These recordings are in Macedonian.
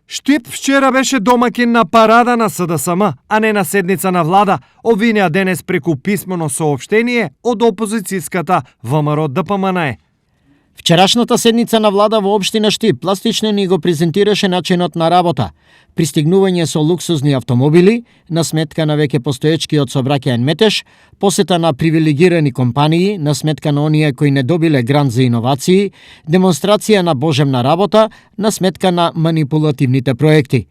Штип вчера беше домаќин на парада на СДСМ, а не на седница на влада, обвинија денес преку писмено соопштение од опозицијската ВМРО ДПМНЕ. Вчерашната седница на влада во општина Штип пластично ни го презентираше начинот на работа. Пристигнување со луксузни автомобили, на сметка на веќе постоечкиот сообраќаен метеж, посета на привилегирани компании, на сметка на оние кои не добиле грант за иновации, демонстрација на божемна работа, на сметка на манипулативните проекти.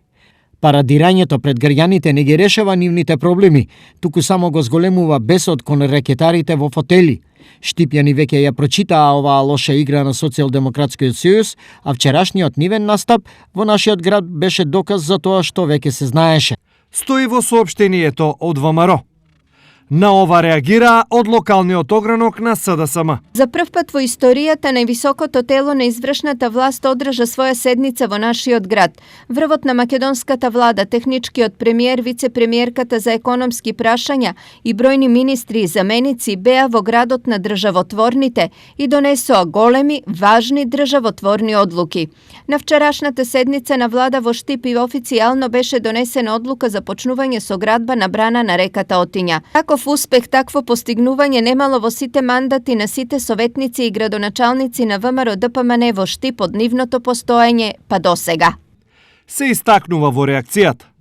Парадирањето пред граѓаните не ги решава нивните проблеми, туку само го зголемува бесот кон рекетарите во фотели. Штипјани веќе ја прочитаа оваа лоша игра на Социјалдемократскиот сојуз, а вчерашниот нивен настап во нашиот град беше доказ за тоа што веќе се знаеше. Стои во соопштението од ВМРО. На ова реагираа од локалниот огранок на СДСМ. За прв пат во историјата највисокото тело на извршната власт одржа своја седница во нашиот град. Врвот на македонската влада, техничкиот премиер, вице-премиерката за економски прашања и бројни министри и заменици беа во градот на државотворните и донесоа големи, важни државотворни одлуки. На вчерашната седница на влада во Штип и официјално беше донесена одлука за почнување со градба на брана на реката Отиња. Таков успех, такво постигнување немало во сите мандати на сите советници и градоначалници на ВМРО ДПМНЕ во Штип од нивното постоење па досега. Се истакнува во реакцијата.